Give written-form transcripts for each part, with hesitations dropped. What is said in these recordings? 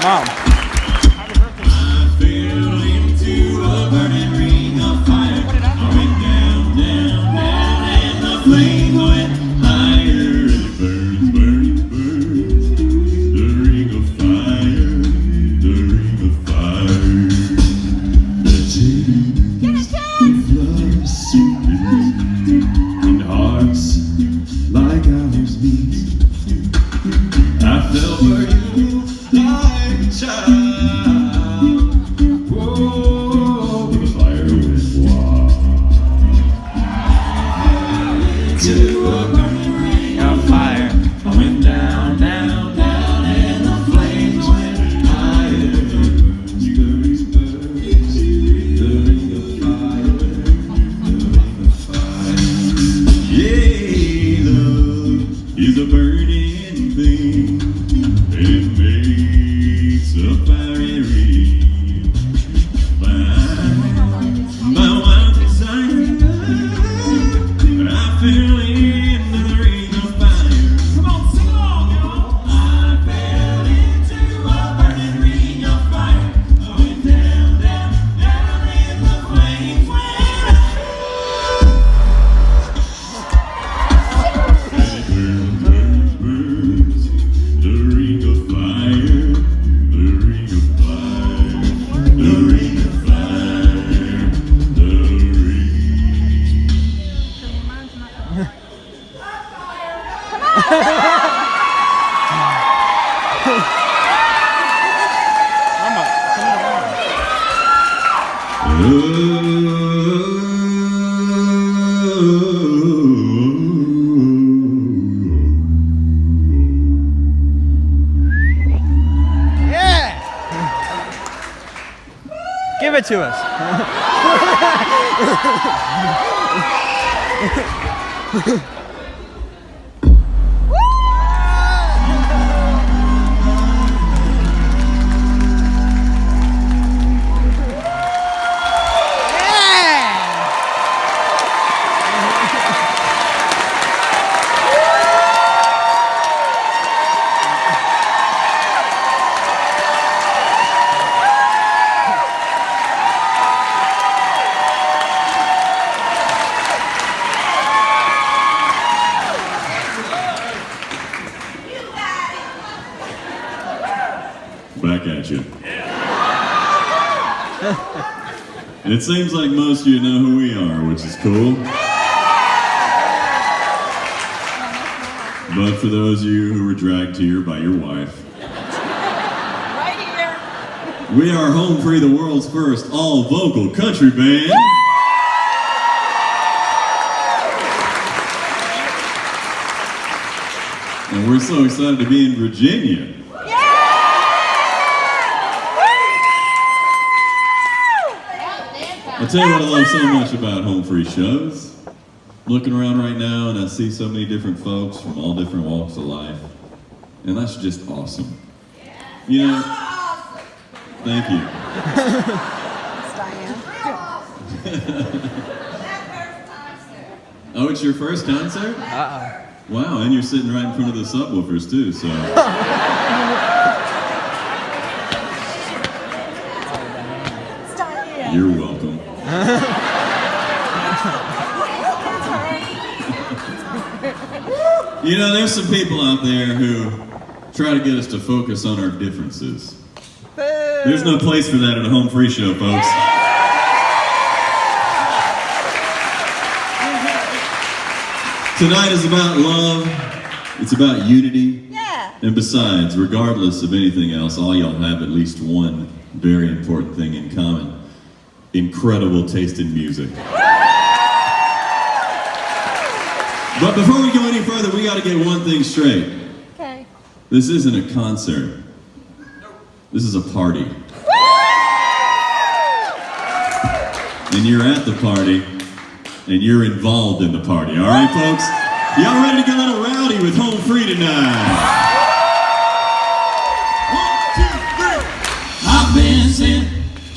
Mom. I fell into a burning ring of fire. I went down, down, down, and the flames went higher. It burns, burns, burns. The ring of fire, the ring of fire. The chains of love secret, and hearts like ours meet. I fell for you like a child. Whoa, the fire went wild. Into a burning ring of fire. I went down, down, down, and the flames went higher. Burns, burns, the ring of fire, the ring of fire. Yeah, love is a burning thing. It makes a fiery ring. My wild desire, I fell into the ring of fire. Come on, sing along, y'all. I fell into a burning ring of fire. I went down, down, down, and the flames went high. And it burns, burns, burns. The ring of fire, the ring of fire, the ring of fire, the ring. Yeah. Give it to us. Back at you. It seems like most of you know who we are, which is cool. But for those of you who were dragged here by your wife, Right here. we are Home Free, the world's first all-vocal country band. And we're so excited to be in Virginia. I'll tell you what I love so much about Home Free shows. Looking around right now and I see so many different folks from all different walks of life. And that's just awesome. You know, thank you. Oh, it's your first concert? Wow, and you're sitting right in front of the subwoofers too, so. You're welcome. You know, there's some people out there who try to get us to focus on our differences. There's no place for that at a Home Free show, folks. Tonight is about love, it's about unity, and besides, regardless of anything else, all y'all have at least one very important thing in common. Incredible taste in music. But before we go any further, we gotta get one thing straight. Okay. This isn't a concert. This is a party. And you're at the party, and you're involved in the party. All right, folks? Y'all ready to get a little rowdy with Home Free tonight? 1, 2, 3. I've been sent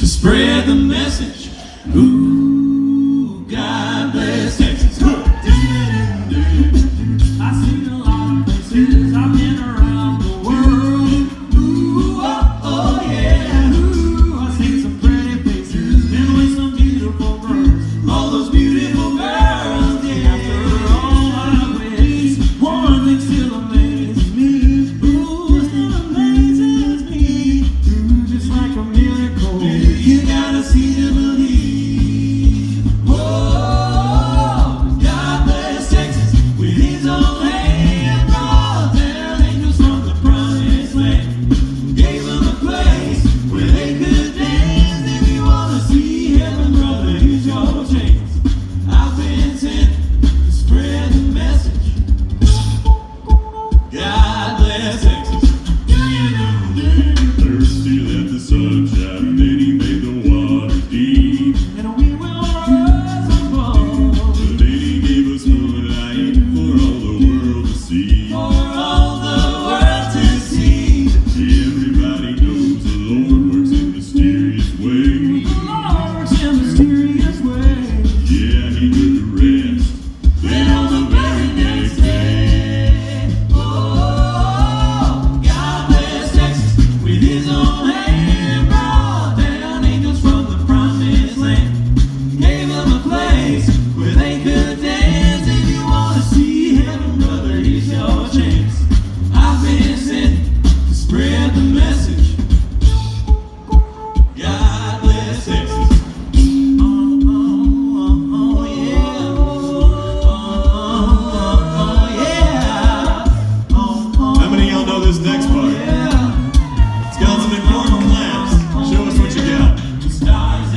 to spread the message. Ooh, God bless Texas. I've seen a lot of places. I've been around the world. Ooh, oh, oh.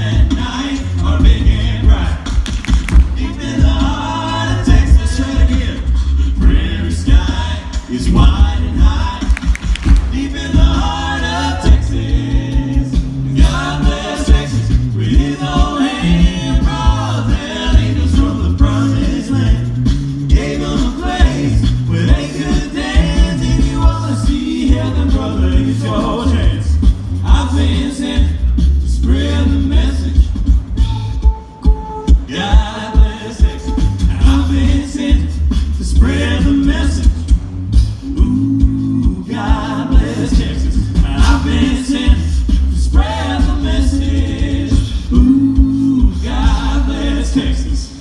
at night are big and bright. Deep in the heart of Texas, try it again. The prairie sky is wide and high. Deep in the heart of Texas, God bless Texas with His own hand. Brought down angels from the promised land, gave them a place where they could dance. If you wanna see heaven, brother, it's your chance. I've been sent to spread the message. God bless Texas. I've been sent to spread the message. Ooh, God bless Texas. I've been sent to spread the message. Ooh, God bless Texas.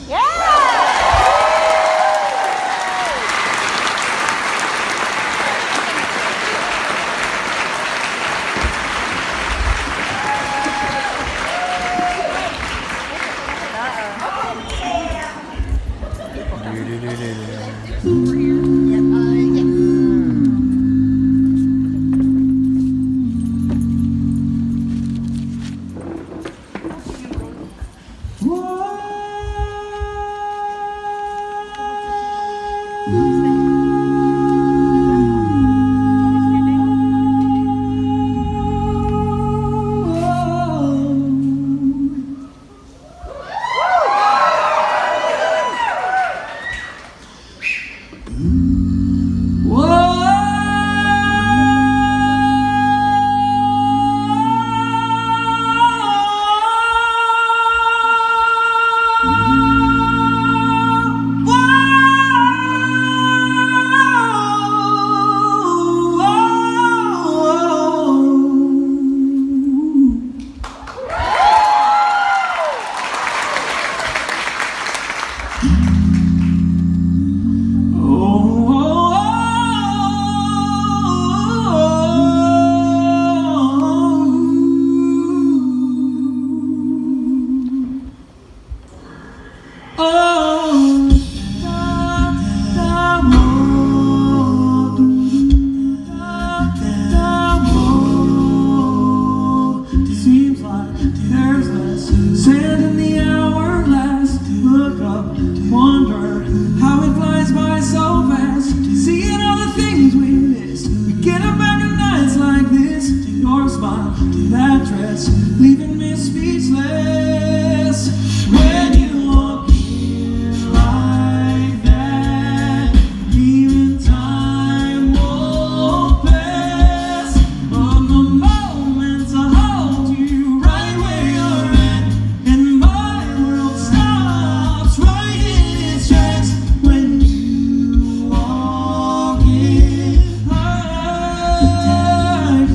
Seems like there's less sand in the hourglass. Look up, wonder how it flies by so fast. Seeing all the things we miss, we get them back in nights like this. Your smile, that dress, leaving me speechless. When you walk in like that, even time won't pass. From the moment I hold you right where you're at, and my world stops right in its tracks. When you walk in like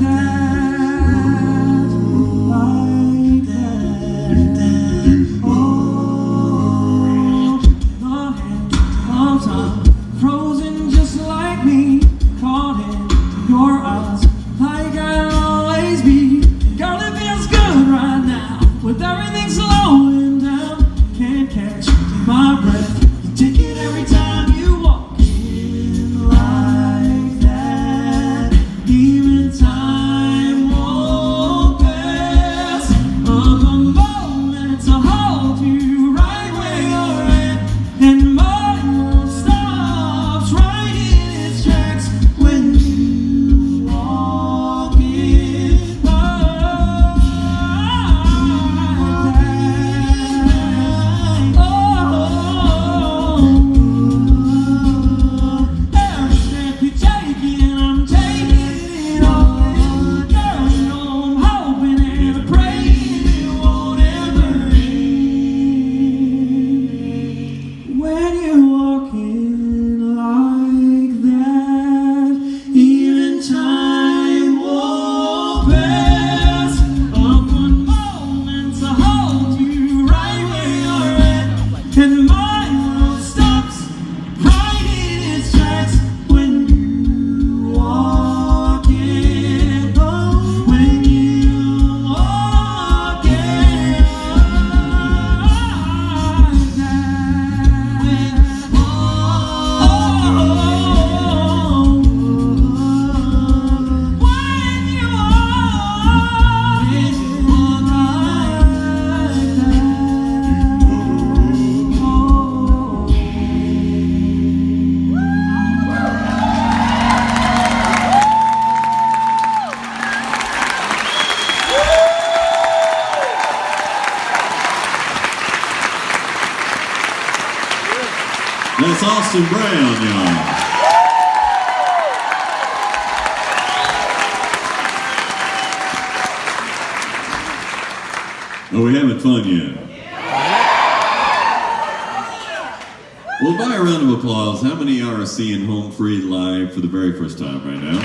that, like that. Oh, the hand of time, frozen just like me, caught in your eyes like I'll always be. Girl, it feels good right now with everything slowing down. Can't catch my breath, you take it every time you walk in like that. Even time won't pass. Of the moment to hold you right where you're at, and my world stops right in its tracks. When you walk in like that. Oh, That's Austin Brown, y'all. Are we having fun yet? Well, by a round of applause, how many are seeing Home Free live for the very first time right now?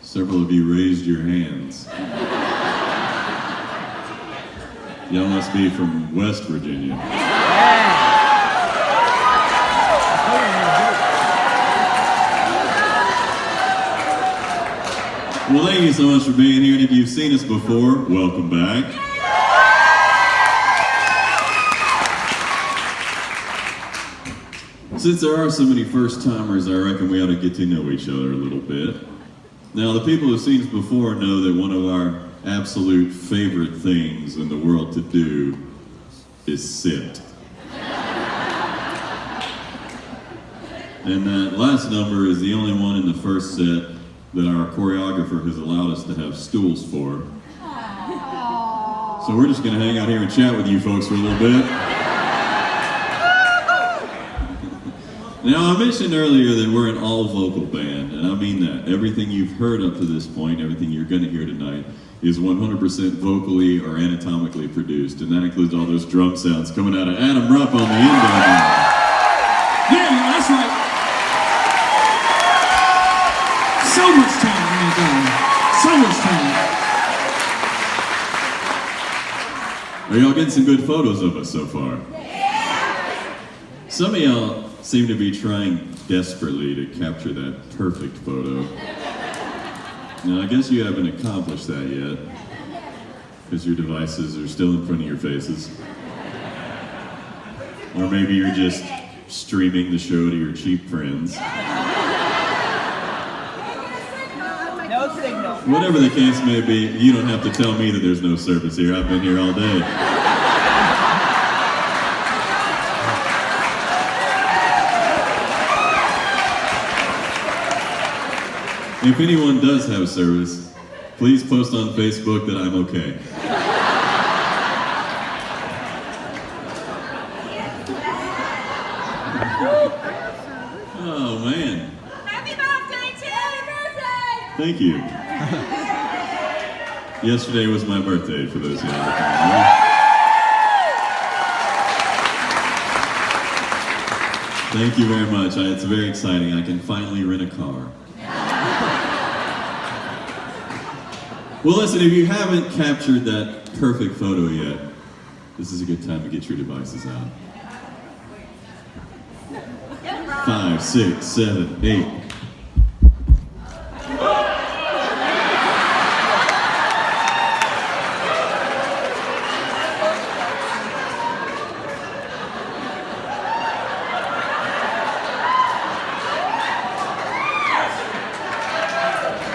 Several of you raised your hands. Y'all must be from West Virginia. Well, thank you so much for being here, and if you've seen us before, welcome back. Since there are so many first-timers, I reckon we ought to get to know each other a little bit. Now, the people who've seen us before know that one of our absolute favorite things in the world to do is sit. And that last number is the only one in the first set that our choreographer has allowed us to have stools for. So we're just gonna hang out here and chat with you folks for a little bit. Now, I mentioned earlier that we're an all-vocal band, and I mean that. Everything you've heard up to this point, everything you're gonna hear tonight, is 100% vocally or anatomically produced, and that includes all those drum sounds coming out of Adam Rupp on the end down there. Yeah, that's right. So much time, man, God. So much time. Are y'all getting some good photos of us so far? Some of y'all seem to be trying desperately to capture that perfect photo. Now, I guess you haven't accomplished that yet, because your devices are still in front of your faces. Or maybe you're just streaming the show to your cheap friends. No signal. Whatever the case may be, you don't have to tell me that there's no service here. I've been here all day. If anyone does have service, please post on Facebook that I'm okay. Oh, man. Happy birthday, Tim! Happy birthday! Thank you. Yesterday was my birthday, for those of you out there. Thank you very much. It's very exciting. I can finally rent a car. Well, listen, if you haven't captured that perfect photo yet, this is a good time to get your devices out. 5, 6, 7, 8.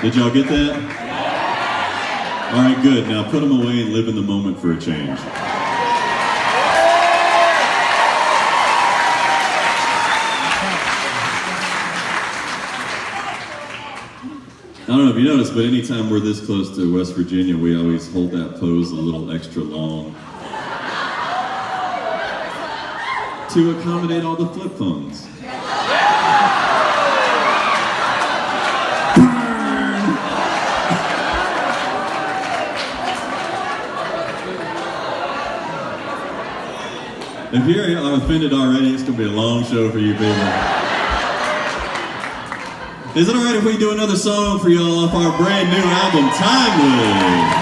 Did y'all get that? All right, good. Now put them away and live in the moment for a change. I don't know if you noticed, but anytime we're this close to West Virginia, we always hold that pose a little extra long to accommodate all the flip phones. If you're offended already, it's going to be a long show for you people. Is it alright if we do another song for y'all off our brand new album, Timeless?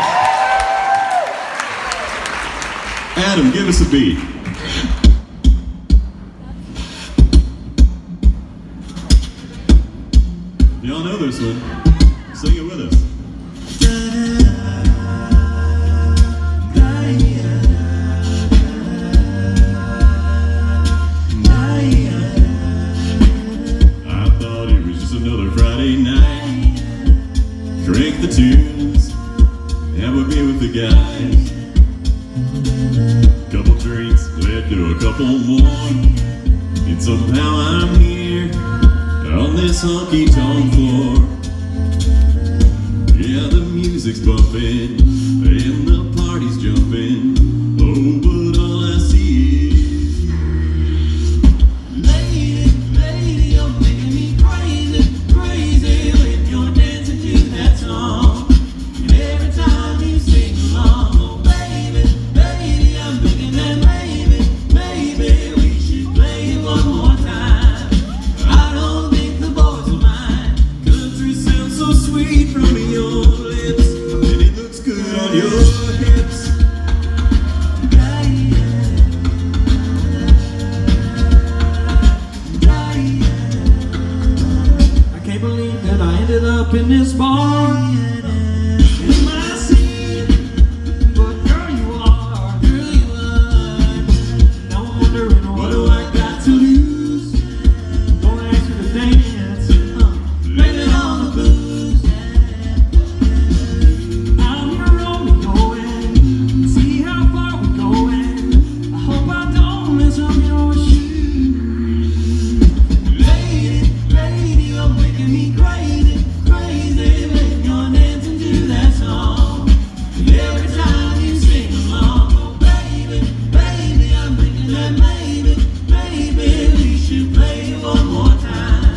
Adam, give us a beat. Y'all know this one. Sing it with us. Drink the tunes, have a beer with the guys. Couple drinks led to a couple more, and somehow I'm here on this honky-tonk floor. Yeah, the music's bumping, said I ended up in this bar. In my seat. But girl, you are. Now I'm wondering what do I got to lose? Gonna ask you to dance. Blame it on the booze. I'm your Romeo and see how far we're going. I hope I don't mess up your shoes. Lady, you're making me crazy, crazy. Baby, you're dancing to that song. And every time you sing along, oh baby, I'm thinking that maybe we should play it one more time.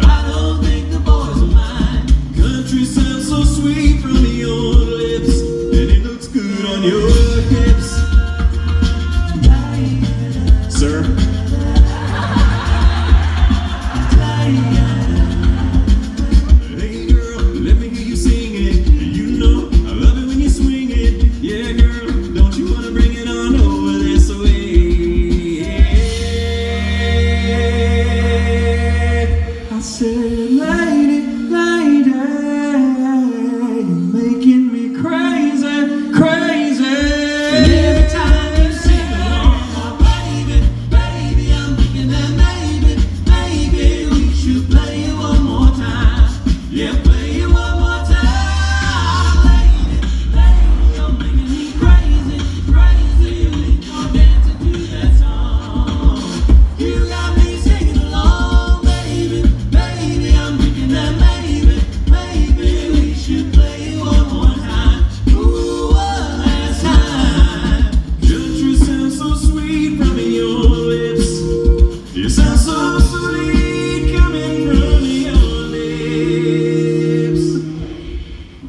I don't think the boys are mine. Country sounds so sweet from your lips, and it looks good on your hips. Sir? Hey girl, let me hear you sing it. You know I love it when you swing it. Yeah girl, don't you wanna bring it on over this way? I said, lady, you're making me crazy, crazy. And every time you sing along, oh baby, I'm thinking that maybe we should play it one more time. Yeah, play it one more time. Lady, you're making me crazy, crazy. You're dancing to that song. You got me singing along, baby, I'm thinking that maybe we should play it one more time. Ooh, one last time. Country sounds so sweet from your lips. You sound so sweet coming from your lips.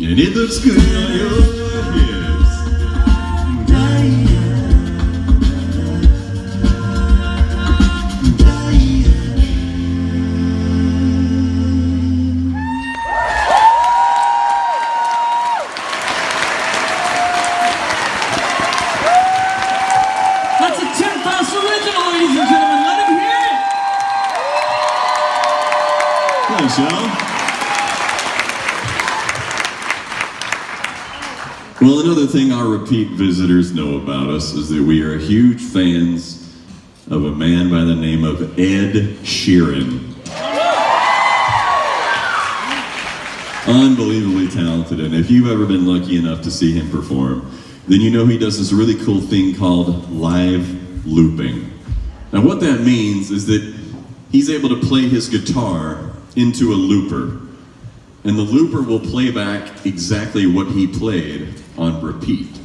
And it looks good on your hips. That's a Tim Foss original, ladies and gentlemen. Let him hear it. Thanks, y'all. Well, another thing our repeat visitors know about us is that we are huge fans of a man by the name of Ed Sheeran. Unbelievably talented, and if you've ever been lucky enough to see him perform, then you know he does this really cool thing called live looping. Now what that means is that he's able to play his guitar into a looper, and the looper will play back exactly what he played on repeat.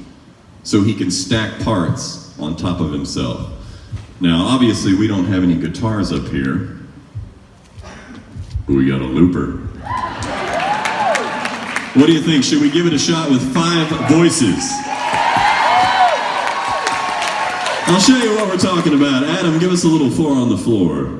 So he can stack parts on top of himself. Now obviously we don't have any guitars up here, but we got a looper. What do you think? Should we give it a shot with 5 voices? I'll show you what we're talking about. Adam, give us a little 4 on the floor.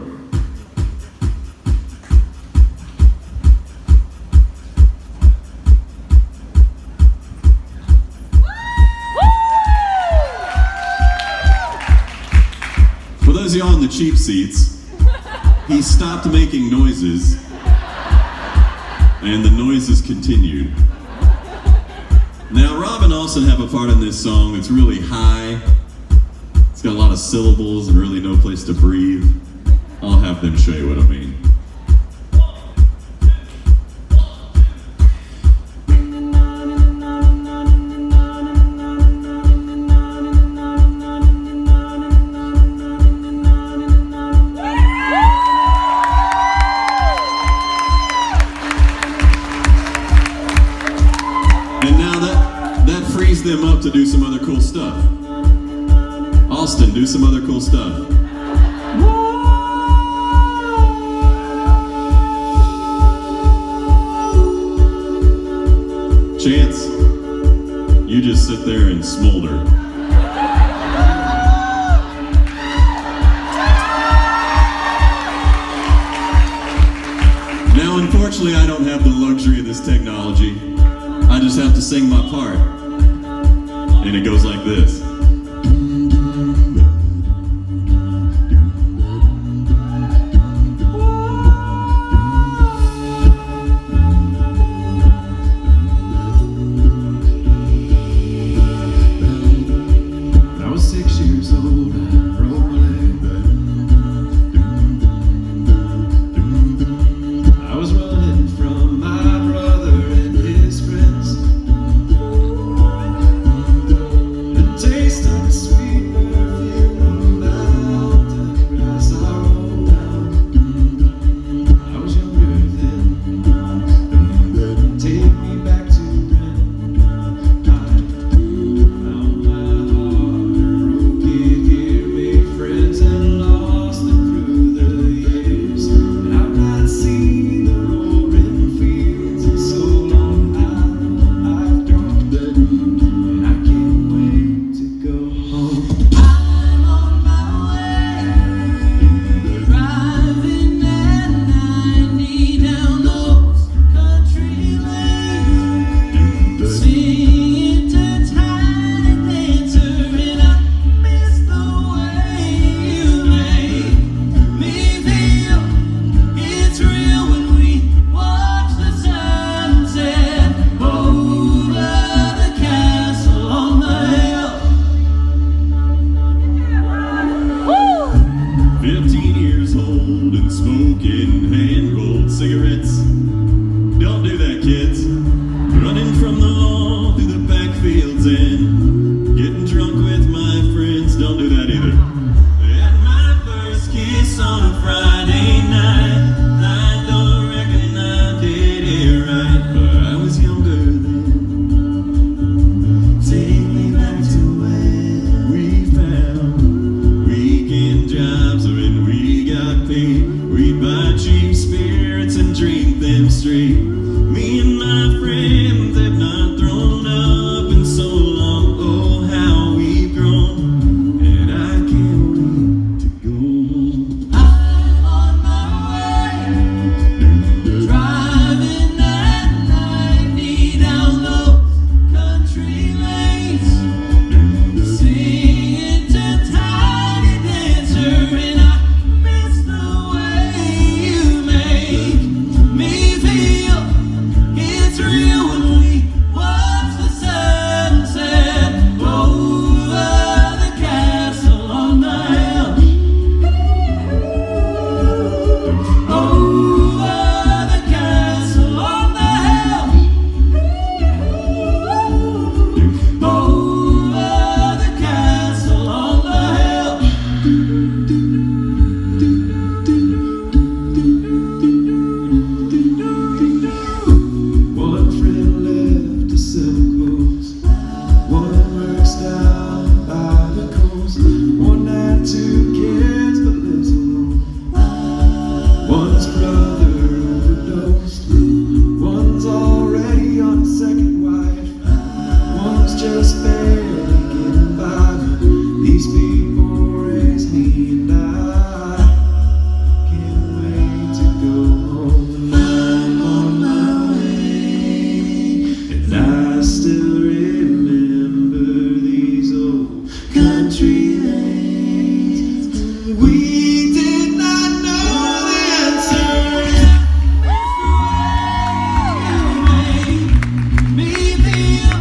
For those of you on the cheap seats, he stopped making noises, and the noises continued. Now, Rob and Austin have a part in this song that's really high. It's got a lot of syllables and really no place to breathe. I'll have them show you what I mean. And now that frees them up to do some other cool stuff. Austin, do some other cool stuff. Chance, you just sit there and smolder. Now, unfortunately, I don't have the luxury of this technology. I just have to sing my part. And it goes like this. Me and my friends have not thrown up in so long. Oh, how we've grown, and I can't wait to go home. I'm on my way, driving that 90 down those country lanes, singing to Tiny Dancer, and I miss the way you make me feel. It's real when we watch the sunset over the castle on the hill. Over the castle on the hill. Over the castle on the hill. One friend left to sell clothes. One works down by the coast. One had 2 kids but lives alone. One's brother overdosed. One's already on a second wife. One's just barely getting by. These people raise me, and I can't wait to go home. And I'm on my way, and I still remember these old country lanes. We did not know the answer. Me feel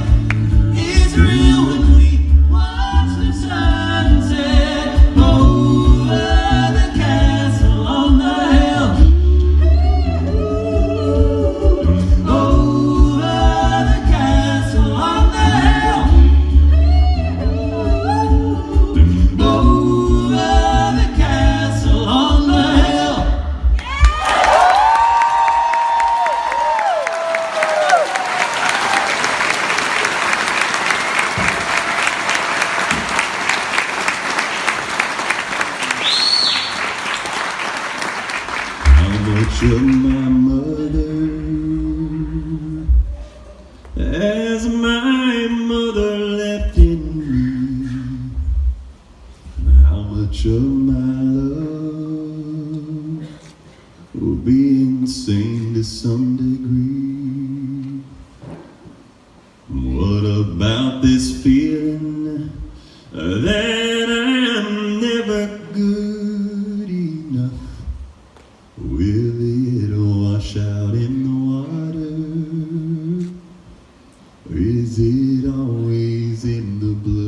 it's real when we watch the sunset over the castle on the hill. Over the castle on the hill. Over the castle on the hill. How much of my mother has my mother left in me? How much of my love will be insane to some degree? What about this feeling that I'm never good enough? Will it wash out in the water? Or is it always in the blood?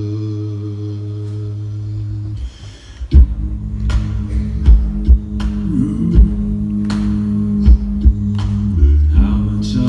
How much of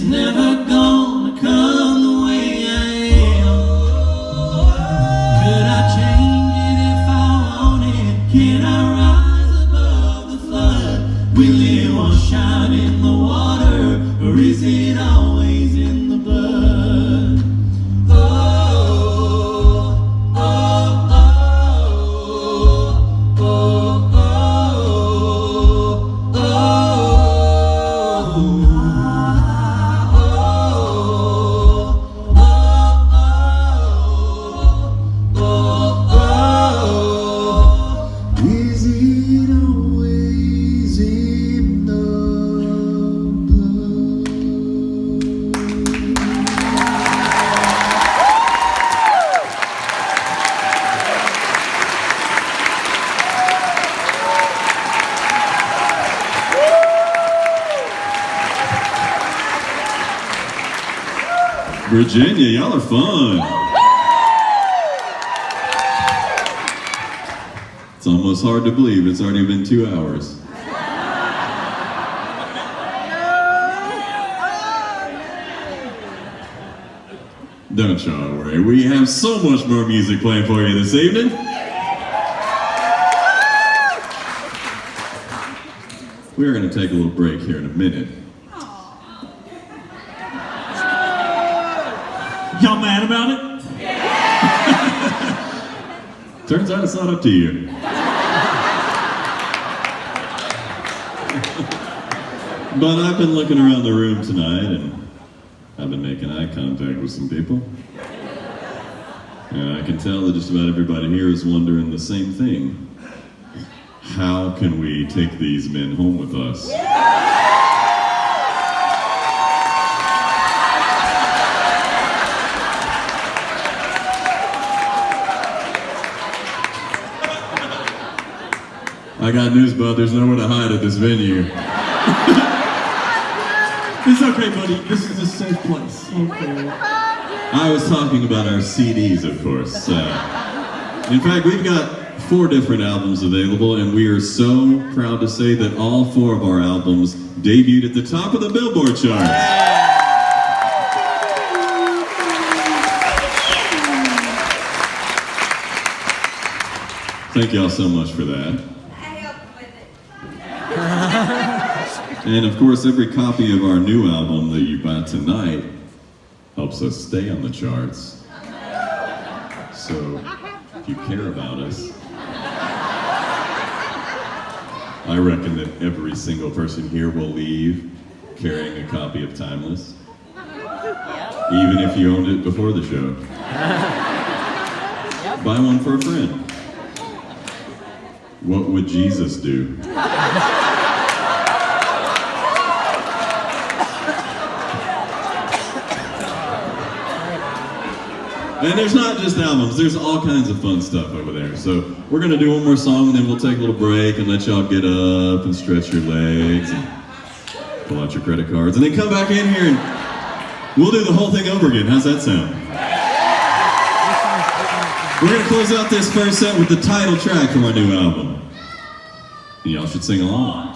it's never gonna come the way I am. Could I change it if I wanted? Can I rise above the flood? Will it wash out in the water, or is it always in the blood? Oh, oh, oh, oh, oh, oh, is it always in the blood? Virginia, y'all are fun. It's almost hard to believe it's already been 2 hours. Don't y'all worry, we have so much more music playing for you this evening. We're going to take a little break here in a minute. Y'all mad about it? Turns out it's not up to you. But I've been looking around the room tonight and I've been making eye contact with some people. And I can tell that just about everybody here is wondering the same thing. How can we take these men home with us? I got news, bud. There's nowhere to hide at this venue. It's okay, buddy. This is a safe place. Okay. I was talking about our CDs, of course. In fact, we've got 4 different albums available, and we are so proud to say that all 4 of our albums debuted at the top of the Billboard charts. Thank y'all so much for that. And of course, every copy of our new album that you buy tonight helps us stay on the charts. So, if you care about us, I reckon that every single person here will leave carrying a copy of Timeless, even if you owned it before the show. Buy one for a friend. What would Jesus do? And there's not just albums, there's all kinds of fun stuff over there. So we're gonna do one more song and then we'll take a little break and let y'all get up and stretch your legs and pull out your credit cards and then come back in here and we'll do the whole thing over again. How's that sound? We're gonna close out this first set with the title track from our new album. And y'all should sing along.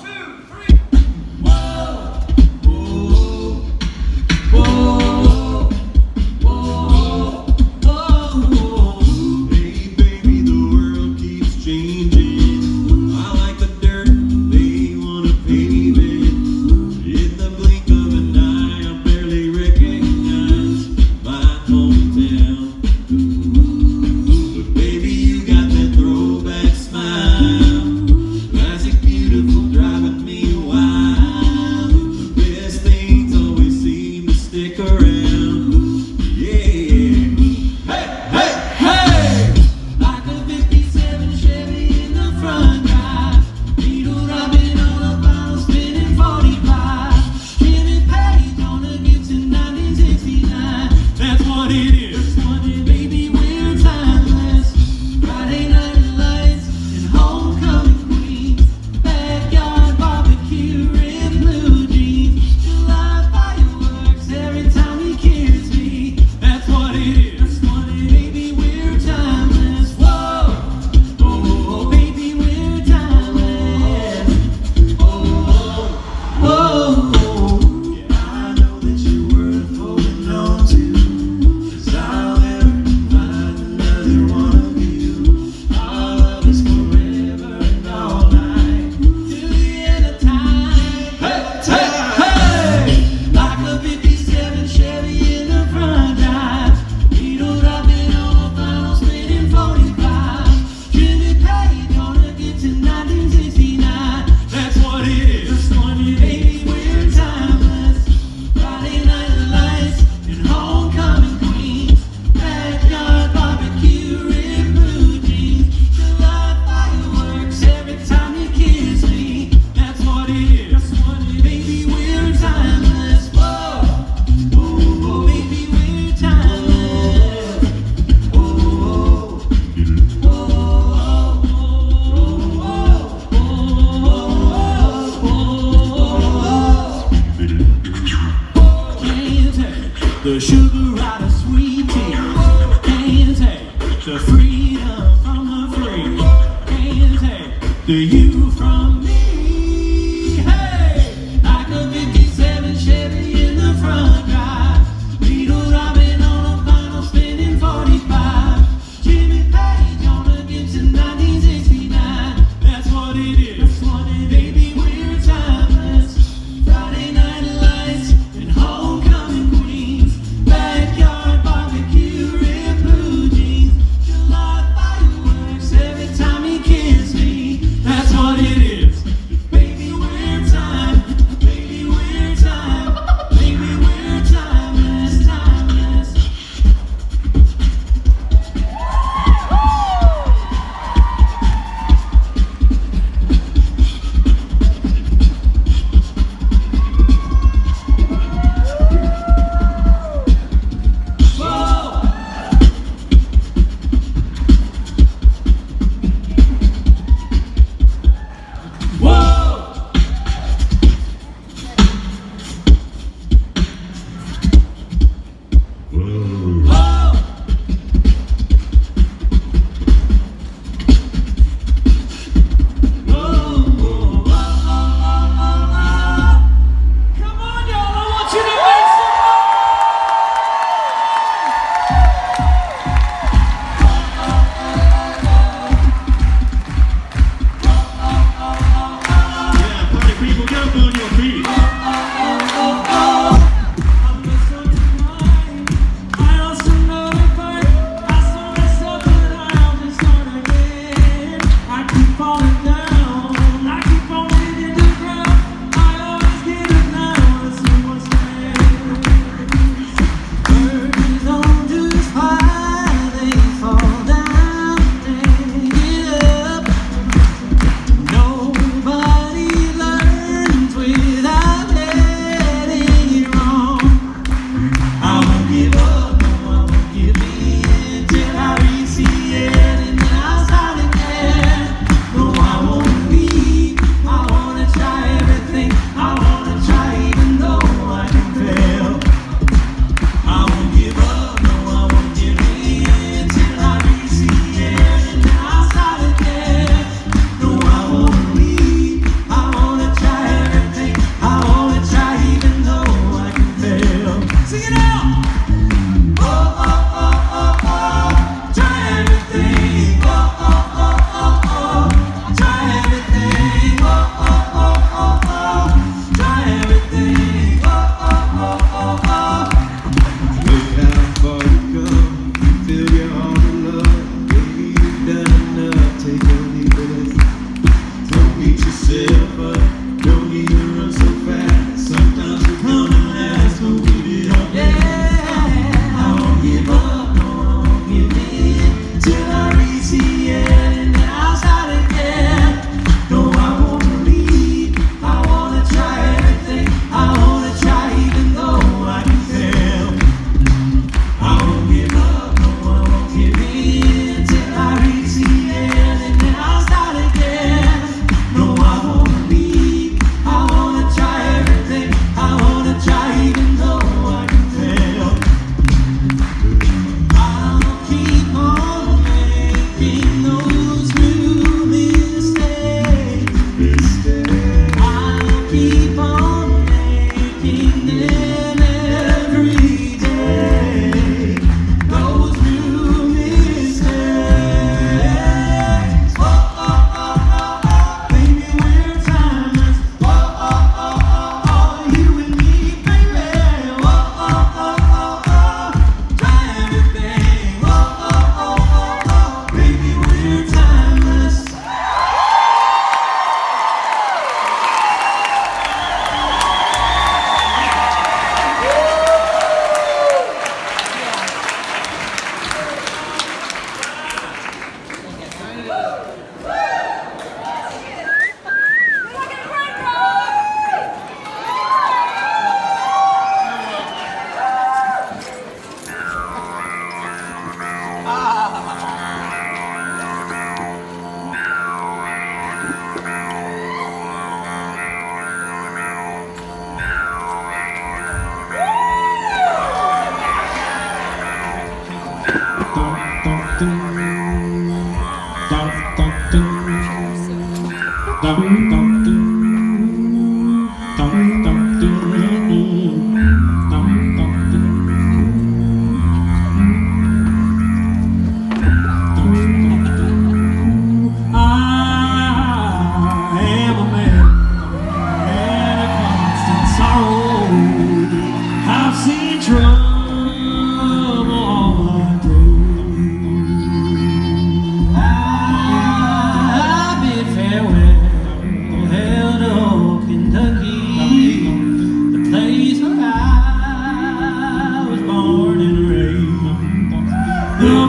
Beautiful drive. the sugar out of sweet tea. Can't take the freedom from the free. Can't take the you from me. Hey, like a 57 Chevy in the front drive. Little Robin on a vinyl spinning 45. Jimmy Page on a Gibson 1969. That's what it is. That's what it is. Baby, we're timeless. Friday night lights and homecoming queens. Backyard barbecue, ripped blue jeans. July fireworks every time you kiss me. That's what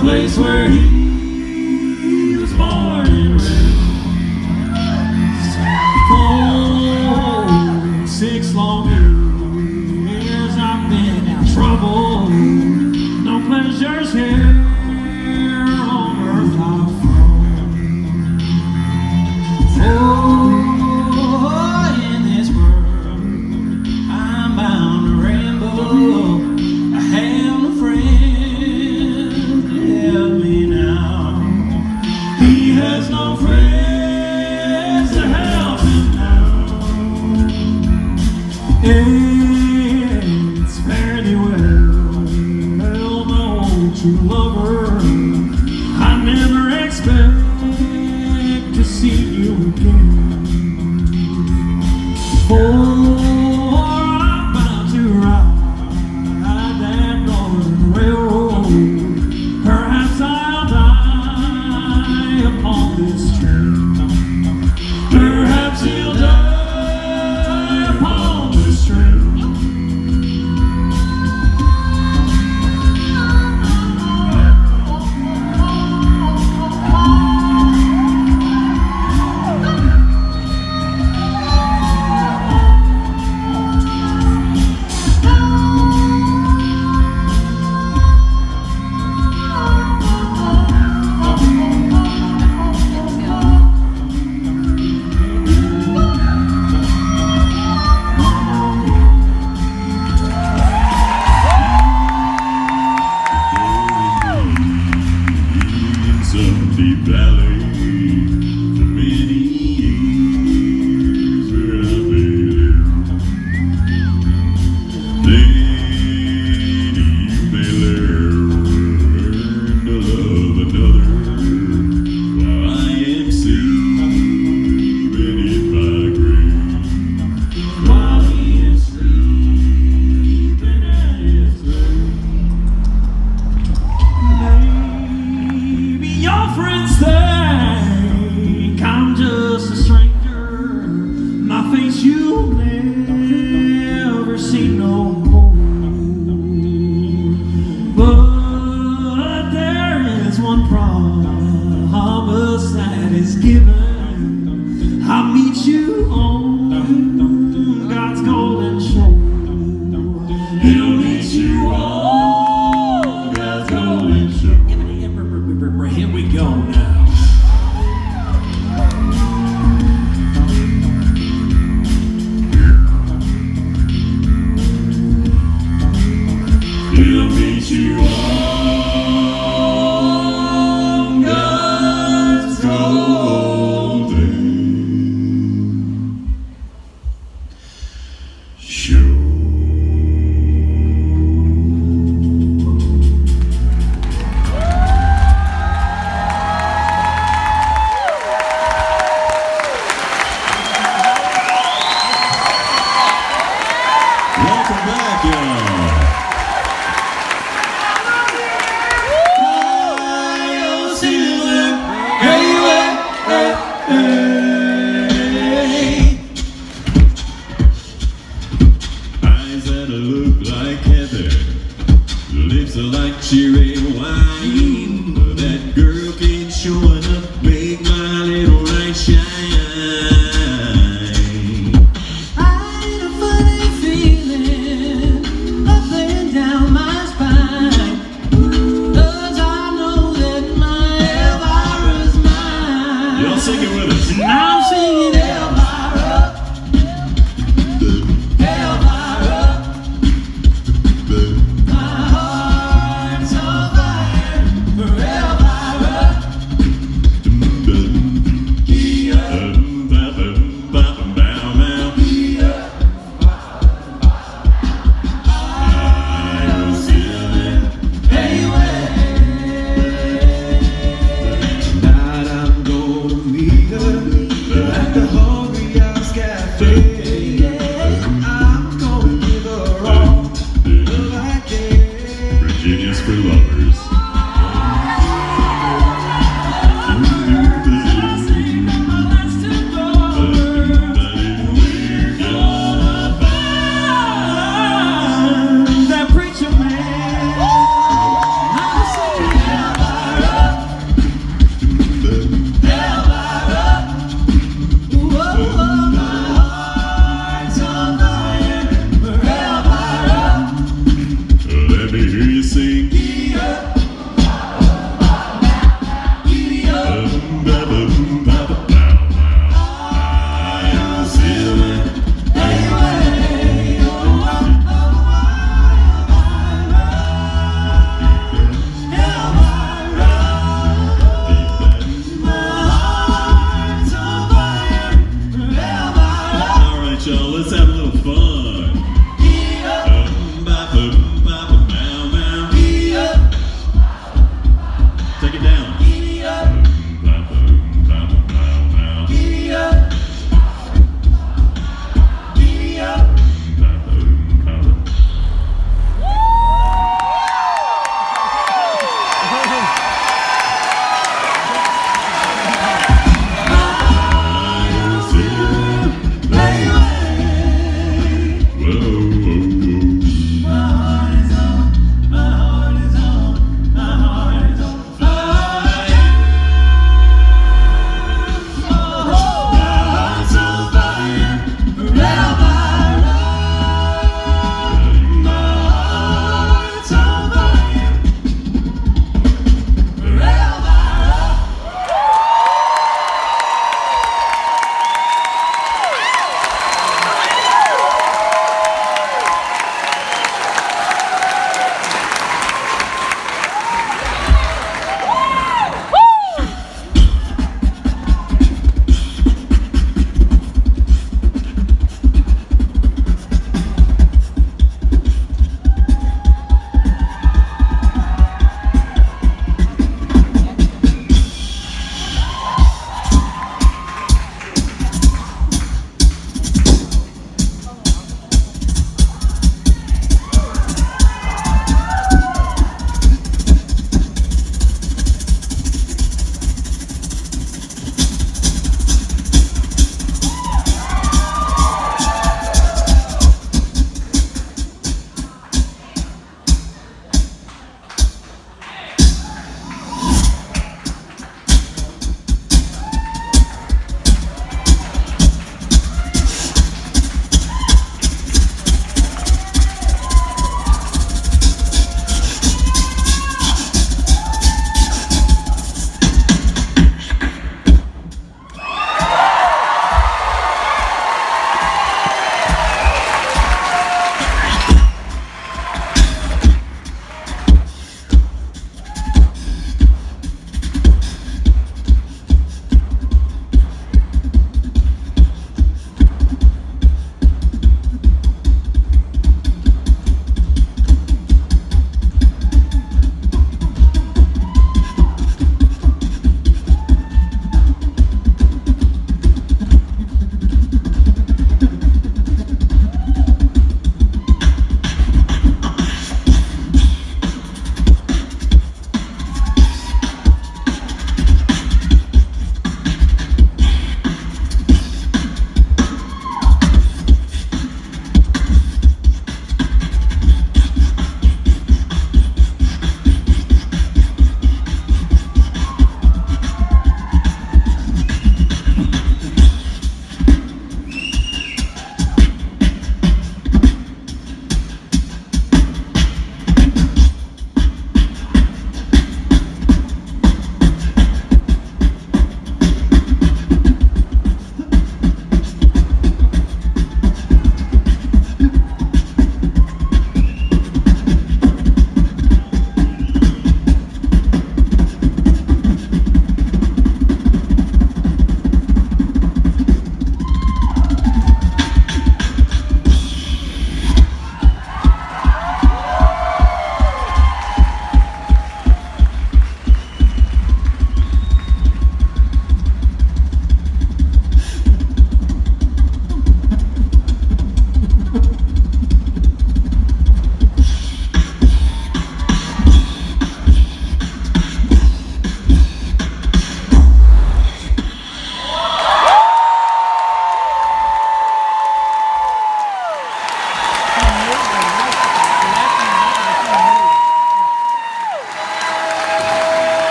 Place where he was born and raised. For 6 long years I've been in trouble. No pleasures here on earth I've found. For in this world I'm bound to ramble. I have no friend. He has no friends to help him now. It's fairly well, no true lover. I never expect to see you again. For I'm bound to ride that northern railroad. Perhaps I'll die upon this train. Perhaps he'll die upon this train. You'll never see no more. But there is one promise that is given. I'll meet you on God's golden shore. He'll meet you on God's golden shore. Here we go now. He'll meet you on God's golden shore. Welcome back, y'all. Eyes that look like heather, lips are like cherry wine. That girl keeps showing up, make my little light shine. I had a funny feeling up and down my spine, 'cause I know that my Elvira's mine. Y'all sing it with us. And I'm singing Elvira, Elvira, my heart's a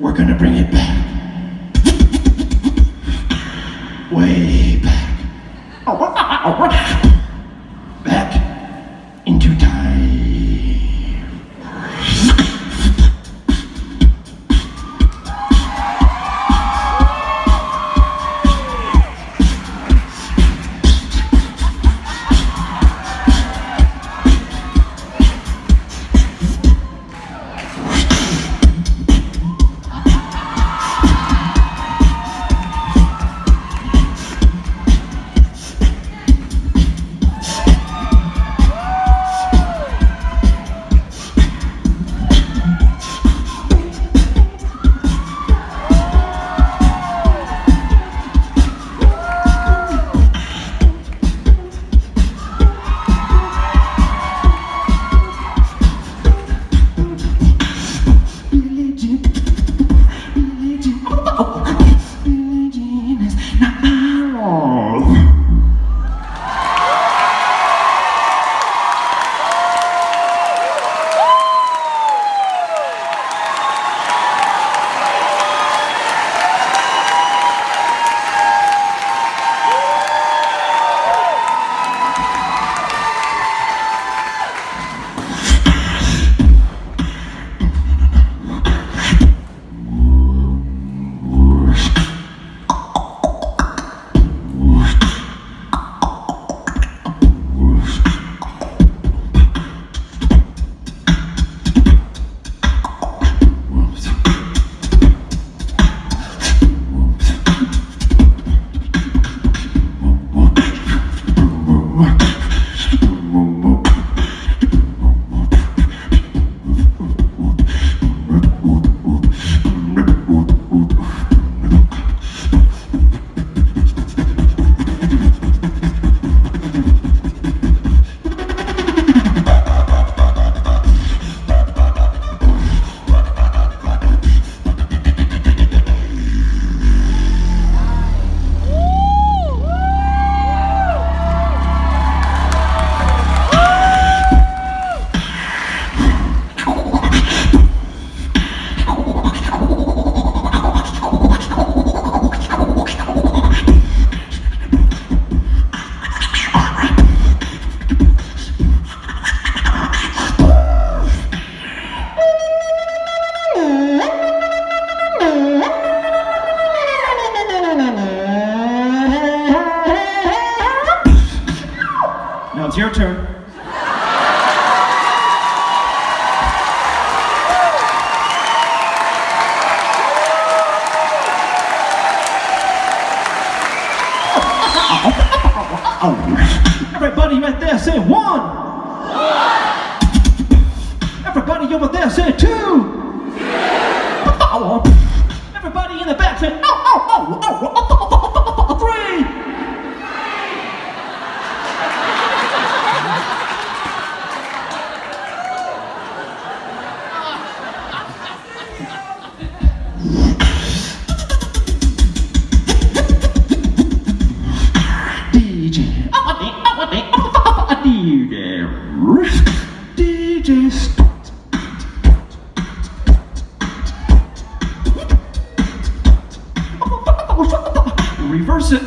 We're gonna bring it back. Way back. Back into time. Now it's your turn. Everybody right there say one. Everybody over there say two. Everybody in the back say three. DJ start. Reverse it.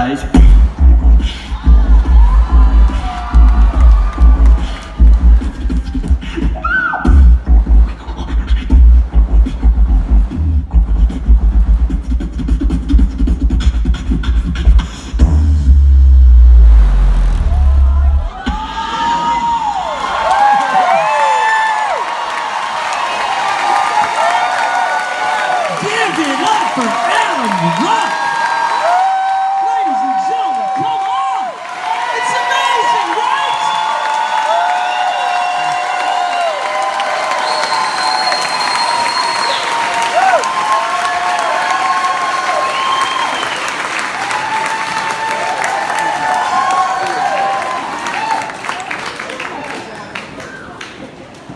guys. Give it up for Adam Rock! Ladies and gentlemen, come on! It's amazing, right?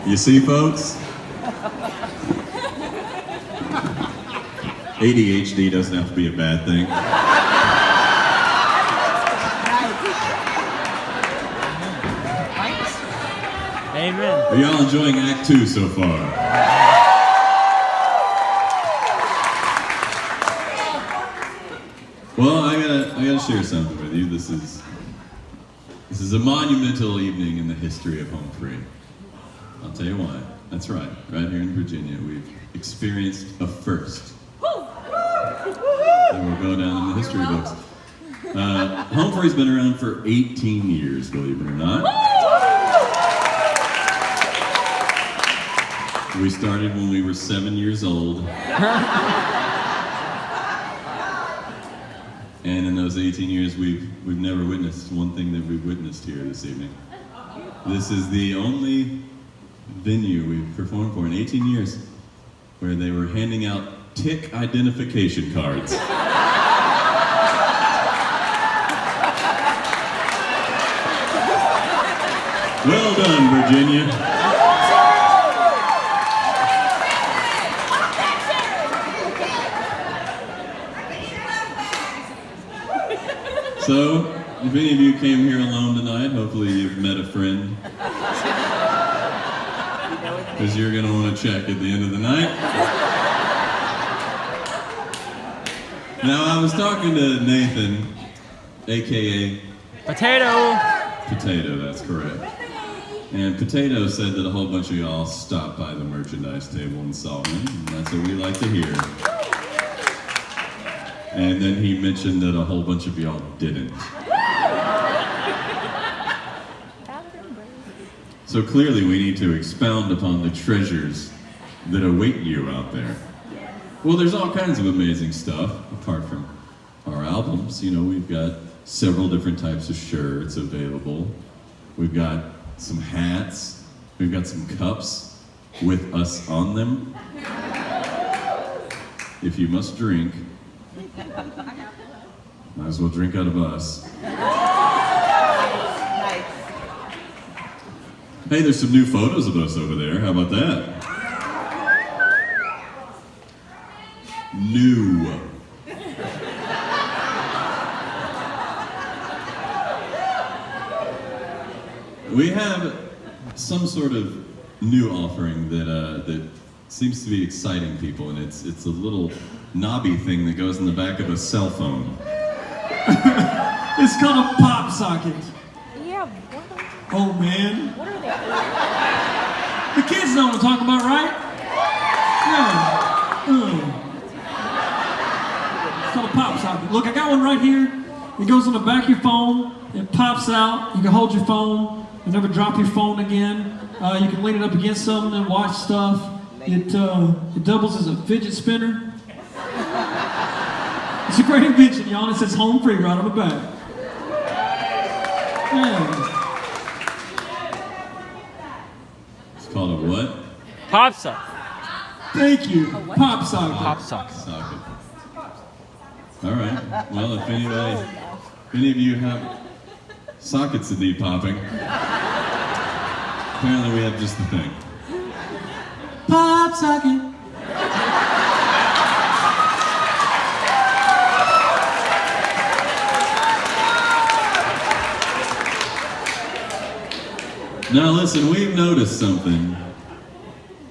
You see, folks? ADHD doesn't have to be a bad thing. Amen. Are y'all enjoying Act 2 so far? Well, I gotta share something with you. This is a monumental evening in the history of Home Free. I'll tell you why. That's right. Right here in Virginia, we've experienced a first. And we'll go down in the history books. Home Free's been around for 18 years, believe it or not. We started when we were 7 years old. And in those 18 years, we've never witnessed one thing that we've witnessed here this evening. This is the only venue we've performed for in 18 years where they were handing out tick identification cards. Well done, Virginia. So, if any of you came here alone tonight, hopefully you've met a friend. Because you're going to want to check at the end of the night. Now, I was talking to Nathan, aka Potato! Potato, that's correct. And Potato said that a whole bunch of y'all stopped by the merchandise table and saw him, and that's what we like to hear. And then he mentioned that a whole bunch of y'all didn't. So clearly we need to expound upon the treasures that await you out there. Well, there's all kinds of amazing stuff, apart from our albums. You know, we've got several different types of shirts available. We've got some hats. We've got some cups with us on them. If you must drink, might as well drink out of us. Hey, there's some new photos of us over there. How about that? New. We have some sort of new offering that seems to be exciting people, and it's a little knobby thing that goes in the back of a cell phone. It's called a pop socket. Yeah, Oh man. what are they? The kids know what I'm talking about, right? Yeah. It's called a pop socket. Look, I got one right here. It goes on the back of your phone. It pops out. You can hold your phone. You never drop your phone again. You can lean it up against something and watch stuff. It doubles as a fidget spinner. It's a great invention, y'all. It says Home Free right on the back. Yeah. It's called a what? Pop socket. Thank you. Pop socket. Pop socket. Socket. All right. Well, if any of you have sockets that need popping, apparently we have just the thing. Pop socket. Now listen, we've noticed something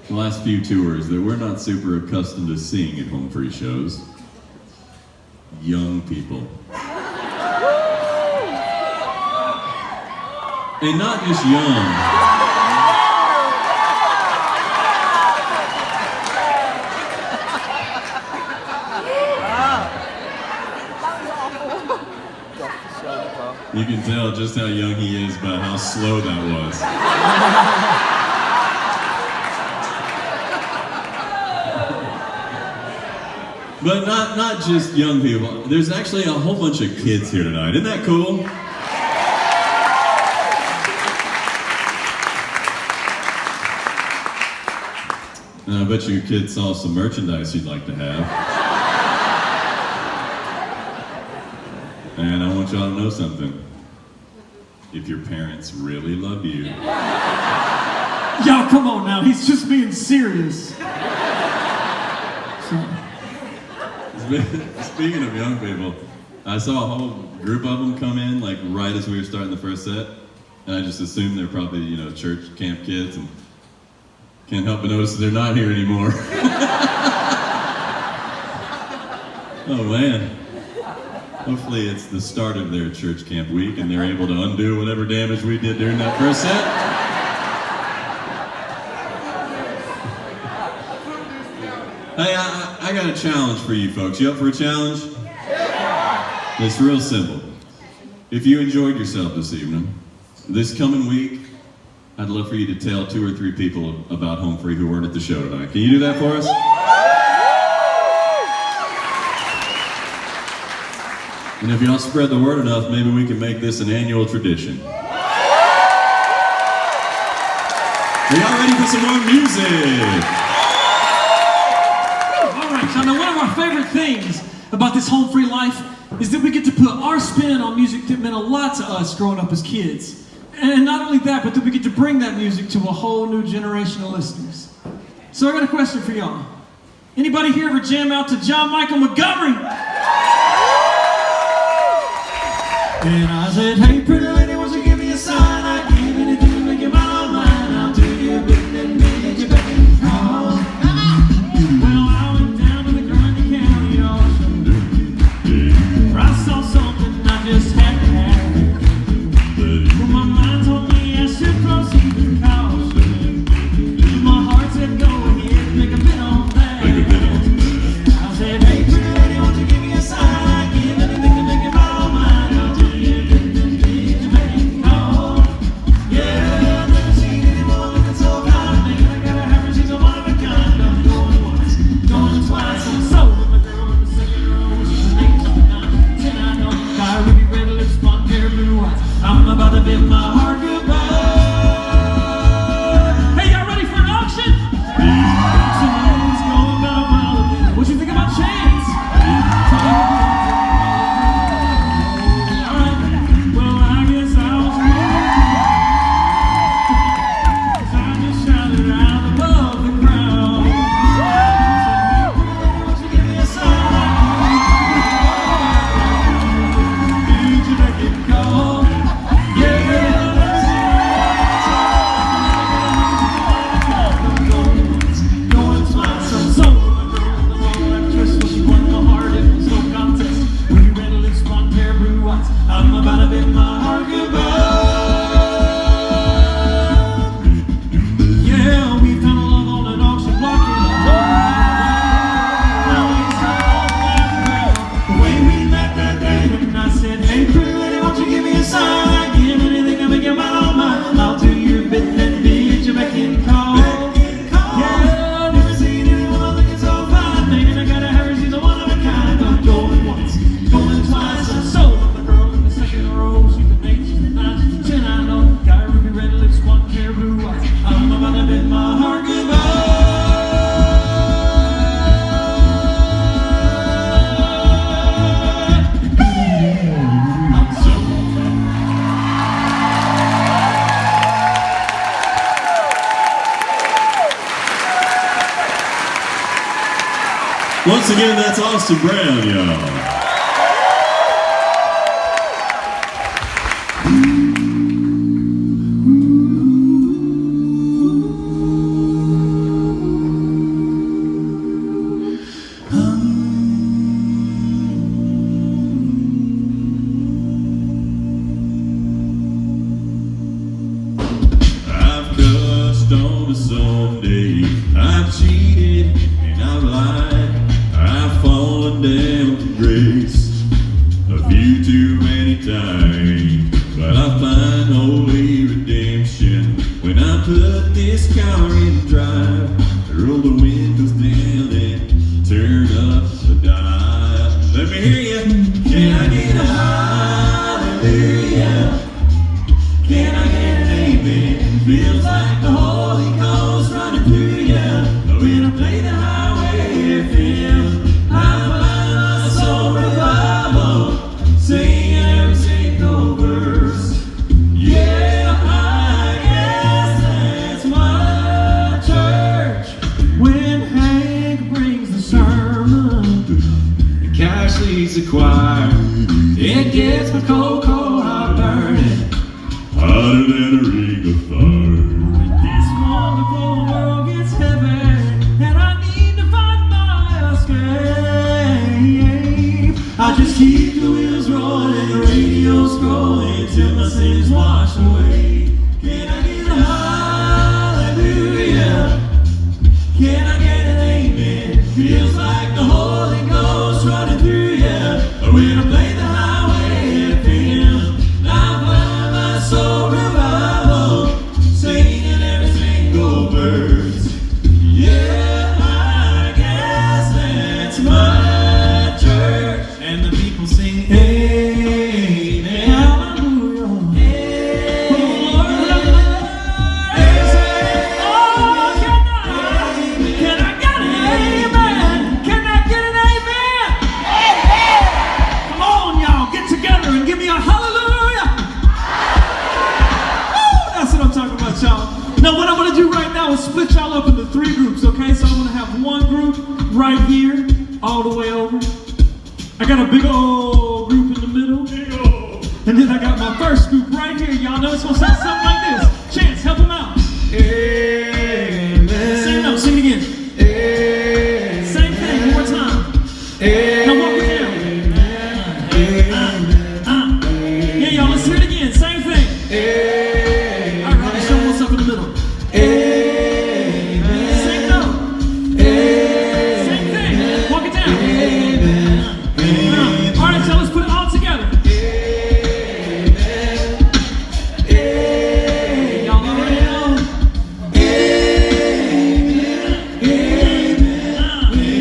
the last few tours that we're not super accustomed to seeing at Home Free shows. Young people. And not just young. You can tell just how young he is by how slow that was. But not just young people. There's actually a whole bunch of kids here tonight. Isn't that cool? And I bet your kids saw some merchandise you'd like to have. And I want y'all to know something. If your parents really love you. Y'all, come on now. He's just being serious. So. Speaking of young people, I saw a whole group of them come in, like right as we were starting the first set. And I just assumed they're probably, church camp kids, and can't help but notice that they're not here anymore. Oh man. Hopefully it's the start of their church camp week and they're able to undo whatever damage we did during that first set. Hey, I got a challenge for you folks. You up for a challenge? It's real simple. If you enjoyed yourself this evening, this coming week, I'd love for you to tell 2 or 3 people about Home Free who weren't at the show tonight. Can you do that for us? And if y'all spread the word enough, maybe we can make this an annual tradition. Are y'all ready for some more music? All right, y'all. Now, one of our favorite things about this home free life is that we get to put our spin on music that meant a lot to us growing up as kids. And not only that, but that we get to bring that music to a whole new generation of listeners. So I got a question for y'all. Anybody here ever jam out to John Michael Montgomery? And I said, hey, pretty lady, won't you give me a sign? I'd give anything to make you my mine. I'll do you a bit and make you back and call. Well, I went down to the Grundy County Ocean, where I saw something I just had to have. Well, my mind told me I should proceed with caution. My heart said, go ahead, make a bit on that. I said, hey, pretty lady, won't you give me a sign? I'd give anything to make you my mine. I'm about to bid my heart goodbye. Hey, y'all ready for an auction? Tonight's going about a mile a minute. What you think about Chance? Alright, well, I guess I was wrong, 'cause I just shouted out above the crowd. Won't you give me a sign? Did you make it call? I'm about to bid my heart goodbye. Yeah, we found a love on an auction block in a hole. Now we saw that crowd, the way we met that day. And I said, hey, pretty lady, won't you give me a sign? I'd give anything to make you my own mine. I'll do your bit and bid you back in call. Yeah, I've never seen anyone looking so fine. Man, I gotta hurry, she's a one of a kind. I'm going once, going twice, I'm so. Second row, she's an 8, she's a 9, she's a 10, I know. Got ruby red lips, one pair of blue eyes. I'm about to bid my heart goodbye. I'm so Once again, that's Austin Brown, y'all. Let me hear you. Can I get a hallelujah? Can I get an amen? Feels like the Holy Ghost running through you. When I play the highway FM, I find my soul revival, singing every single verse. Yeah, I guess that's my church. When Hank brings the sermon, Cash leads the choir. it gets my cold heart burning. Hotter than a ring of fire. This wonderful world gets heavy, and I need to find my escape. I just keep the wheels rolling, the radio scrolling till my sins wash away. Can I get a hallelujah? Can I get an amen? Feels like the Holy Ghost running through you. When I play the highway FM, I find my soul revival, singing every single verse. Yeah, I guess that's my church. And the people sing, Amen. Hallelujah. Can I get an amen? Can I get an amen? Come on, y'all, get together and give me a hallelujah. Woo, that's what I'm talking about, y'all. Now, what I'm gonna do right now is split y'all up into 3 groups, okay? So I'm gonna have one group right here, all the way over. I got a big old group in the middle. And then I got my first group right here. Y'all know it's gonna sound something like this. Chance, help them out. amen. Same note, sing it again. Same thing, one more time. Now walk it down. Yeah, y'all, let's hear it again. Same thing. All right, show what's up in the middle. Same note. Same thing. Walk it down. All right, so let's put it all together. Y'all already know.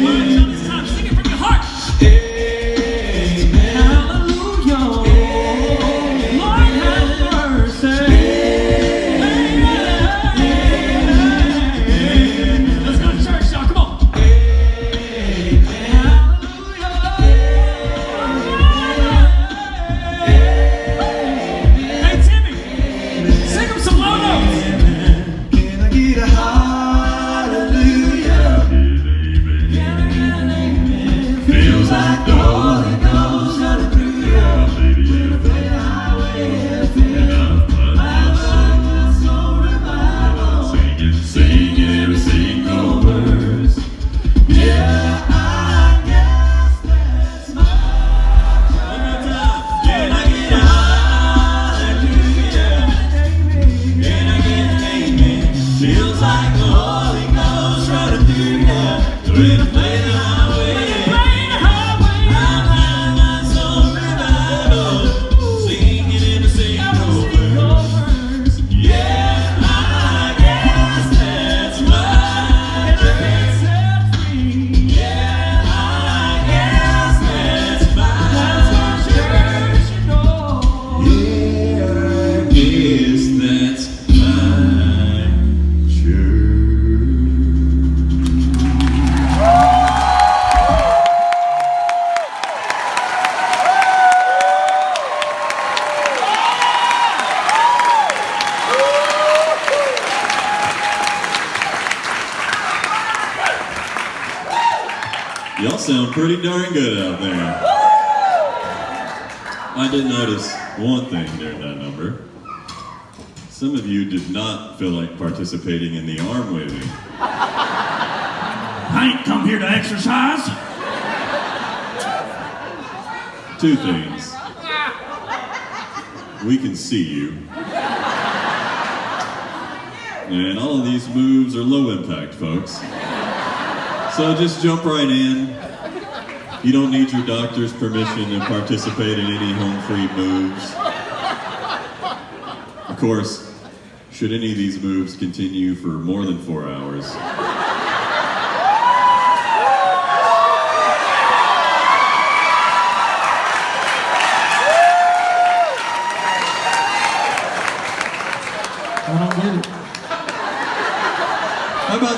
All right, so this time, sing it from your heart. Hallelujah. Lord have mercy. Let's go to church, y'all. Come on. Hey, Timmy, sing him some low notes. Can I get a hallelujah? Feels like the Holy Ghost running through you. When I play the highway FM, I find my soul revival, singing every single verse. yeah, I guess that's my Can I get a hallelujah? Can I get an amen? Feels like the Holy Ghost running through you. When I play the highway, I find my soul revival, singing every single verse. Yeah, I guess that's my church. Yeah, I guess that's my church. Yeah, I guess that's my church. Y'all sound pretty darn good out there. I did notice one thing during that number. Some of you did not feel like participating in the arm waving. I ain't come here to exercise. 2 things. We can see you. And all of these moves are low impact, folks. So just jump right in. You don't need your doctor's permission to participate in any home free moves. Of course, should any of these moves continue for more than 4 hours,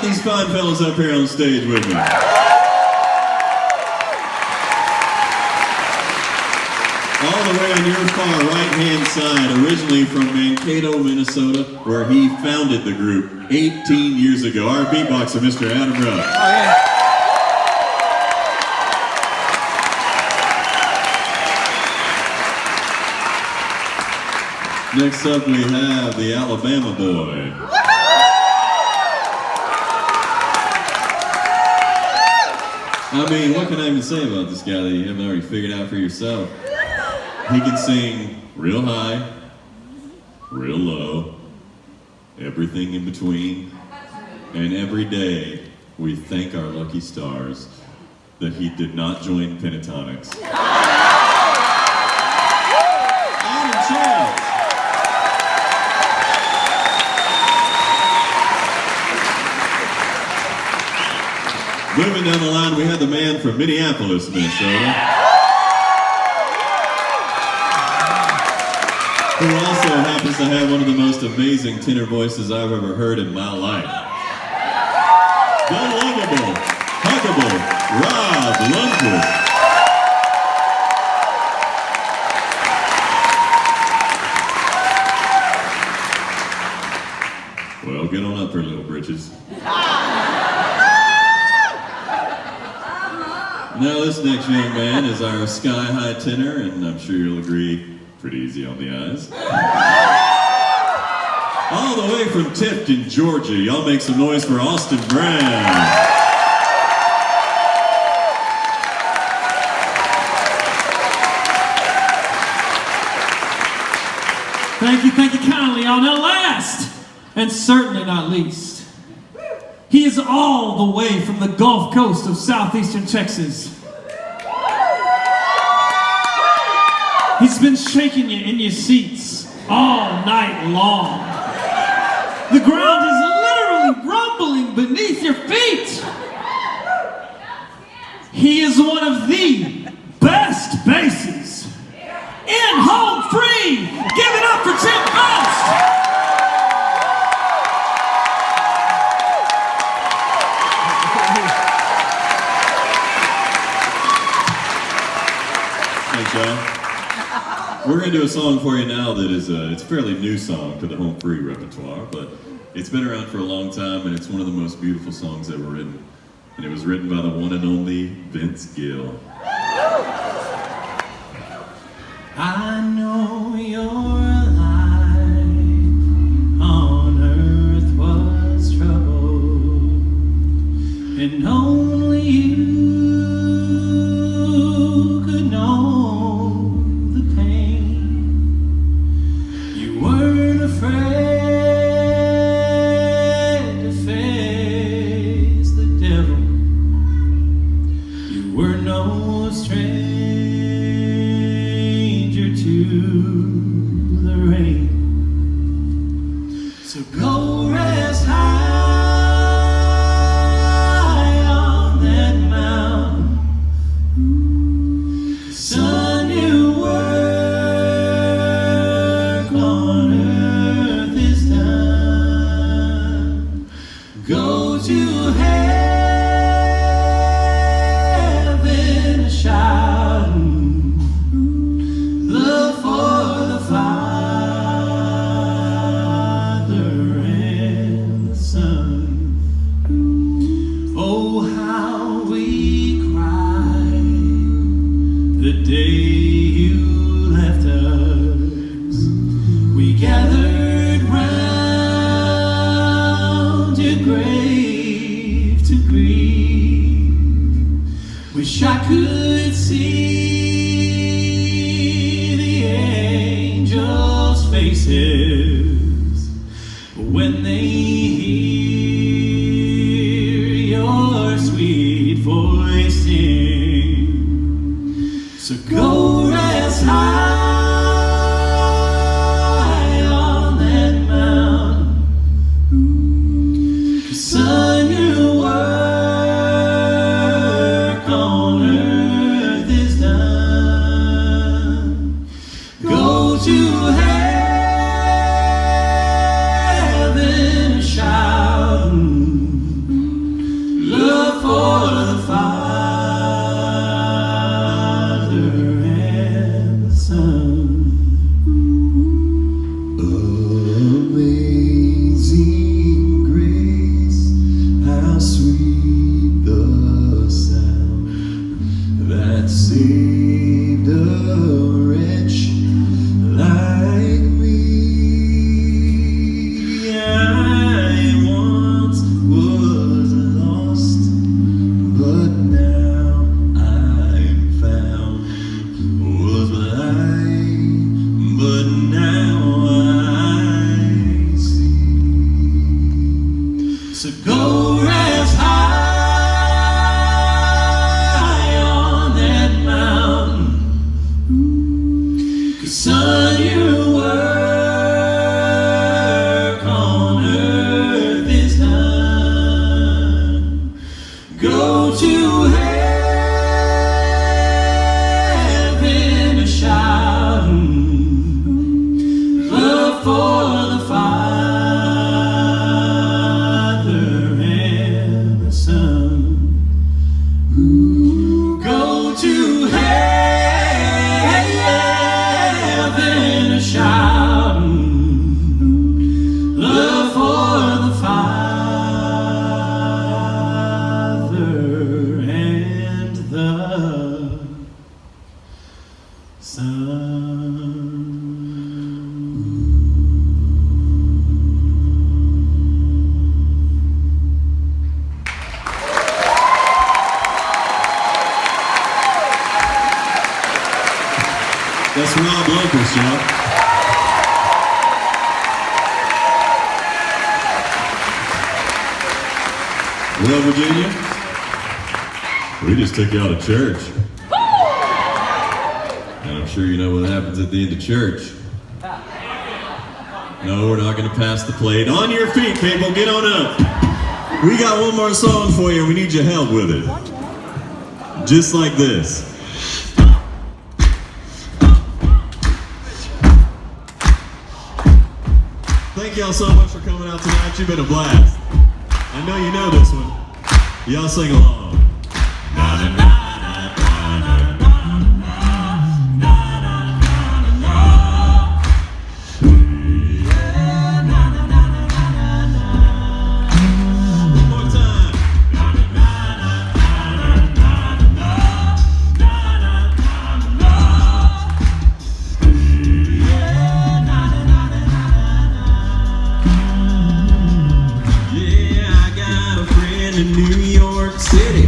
these fine fellas up here on stage with me? All the way on your far right-hand side, originally from Mankato, Minnesota, where he founded the group 18 years ago. Our beatboxer, Mr. Adam Ruff. Oh, yeah. Next up, we have the Alabama boy. I mean, what can I even say about this guy that you haven't already figured out for yourself? He can sing real high, real low, everything in between, and every day we thank our lucky stars that he did not join Pentatonics. Adam Chance. Moving down the line, we had the man from Minneapolis, Minnesota, who also happens to have one of the most amazing tenor voices I've ever heard in my life. The lovable, huggable Rob Lundquist. Well, get on up there, little britches. Now this next young man is our sky-high tenor, and I'm sure you'll agree, pretty easy on the eyes. All the way from Tifton, Georgia, y'all make some noise for Austin Brown. Thank you kindly, y'all. Now last, and certainly not least, he is all the way from the Gulf Coast of southeastern Texas. He's been shaking you in your seats all night long. The ground is literally rumbling beneath your feet. He is one of the best basses in home free. Give it up for Tim Faust. We're going to do a song for you now that is it's a fairly new song to the home free repertoire, but it's been around for a long time, and it's one of the most beautiful songs ever written. And it was written by the one and only Vince Gill. I know your life on earth was trouble, and only you could know the pain. You weren't afraid to face the devil. You were no stranger to the rain. So go rest high on that mountain. Son, your work on earth is done. Go to heaven shouting, love for the Father and the Son. Oh, how we cried the day you left us. We gathered round your grave to grieve. Wish I could see the angels' faces when they hear your sweet voice sing. So go rest high on that mountain. 'Cause son, your work on earth is done. Go to heaven shouting, that saved a wretch like me. I once was lost, but now I'm found. Was blind, but now I see. So go rest high on that mountain, 'cause son, your work on earth is done. Go to heaven a shouting, love for the Father and the Son. Go to heaven a shouting, love for the Father and the Son. That's Rob Locust, y'all. Well, Virginia, we just took you out of church. And I'm sure you know what happens at the end of church. No, we're not going to pass the plate. On your feet, people, get on up. We got one more song for you, and we need your help with it. Just like this. Thank y'all so much for coming out tonight. You've been a blast. I know you know this one. Y'all sing along. One more time. Yeah, I got a friend in New York City.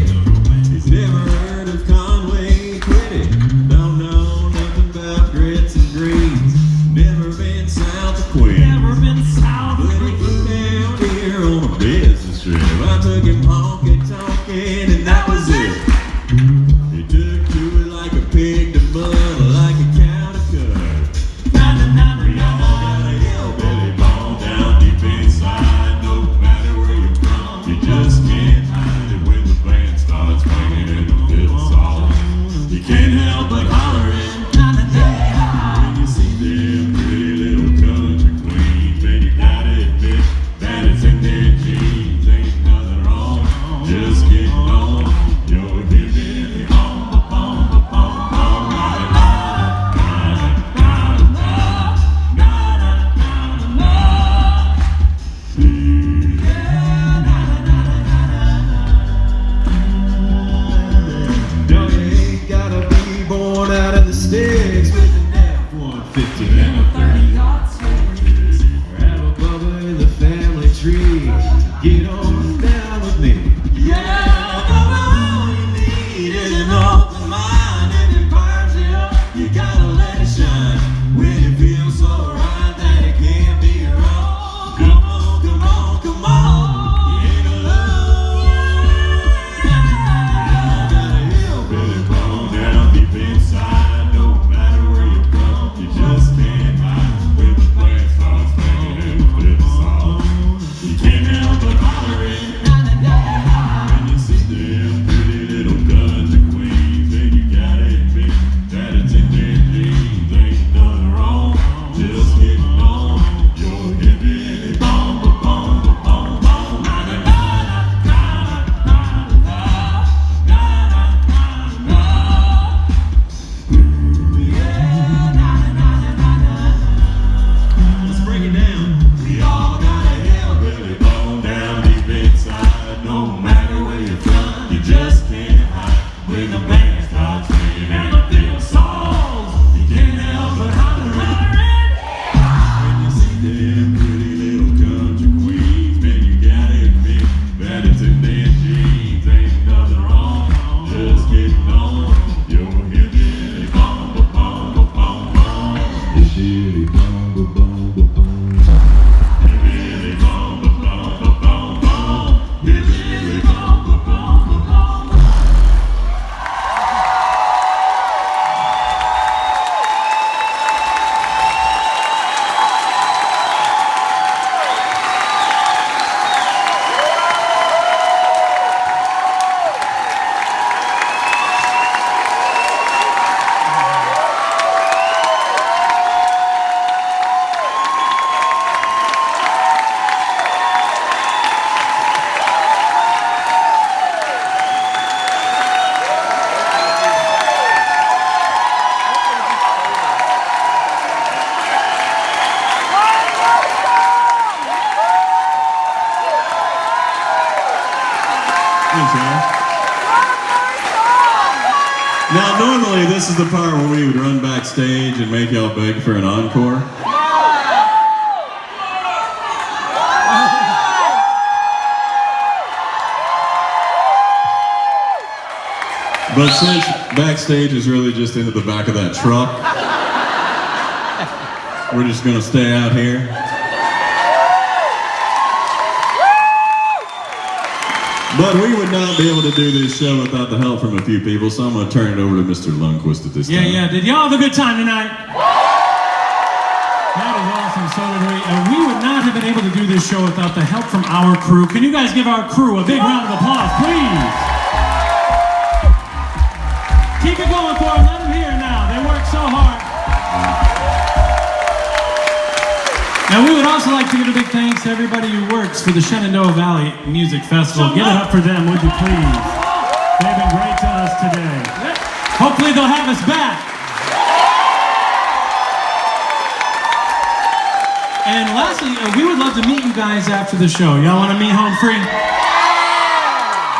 He's never heard of Conway Twitty. Don't know nothing about grits and greens. Never been south of Queens. Never been south of But he flew down here on a business trip. I took him honky-tonkin' and that was it. He took to it like a pig to mud, like a cow to cud. We all got a hillbilly bone down deep inside. No matter where you're from, you just can't hide it when the band starts playing in the middle song. You can't help but hollering when you see them pretty little country queens. Man, you gotta admit that it's in their genes. Ain't nothing wrong, just getting on your hillbilly bone. No, you ain't gotta be born out of the sticks with an F-150 and a 30-06. Have a bubba in the family tree. Get on down with me. Yeah, all you need is an open mind. If it fires you up, you gotta let it shine. When you feel so right that it can't be wrong. Come on, come on, come on. You ain't alone. Got a hillbilly bone down deep inside. No matter where you're from, you just can't hide normally this is the part where we would run backstage and make y'all beg for an encore. But since backstage is really just into the back of that truck, we're just gonna stay out here. But we would not be able to do this show without the help from a few people, so I'm gonna turn it over to Mr. Lundquist at this time. Yeah. Did y'all have a good time tonight? That is awesome. So did we. We would not have been able to do this show without the help from our crew. Can you guys give our crew a big round of applause, please? Keep it going for them. Let them hear now. They work so hard. And we would also like to give a big thanks to everybody who works for the Shenandoah Valley Music Festival. Give it up for them, would you please? They've been great to us today. Hopefully they'll have us back. And lastly, we would love to meet you guys after the show. Y'all want to meet home free?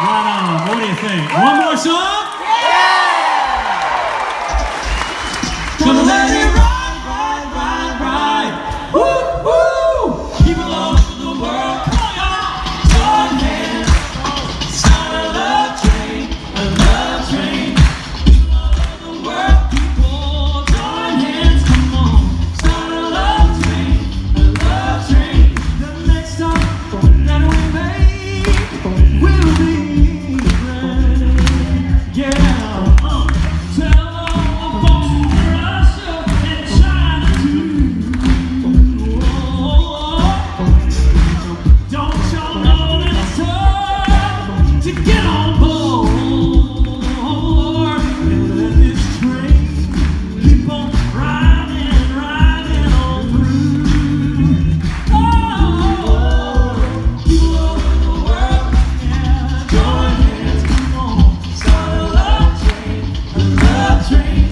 Right on. What do you think? One more song? Gonna let it ride, ride, ride, ride. Woo, woo. People all over the world, come on, join hands. Start a love train, a love train. People all over the world, people, join hands, come on. Start a love train, a love train. The next stop that we make will be great. Yeah. Tell all the folks in Russia and China too. Don't y'all know that it's time to get on board and let this train keep on riding, riding on through. Oh, people all over the world, yeah, join hands, come on, start a love train, a love train.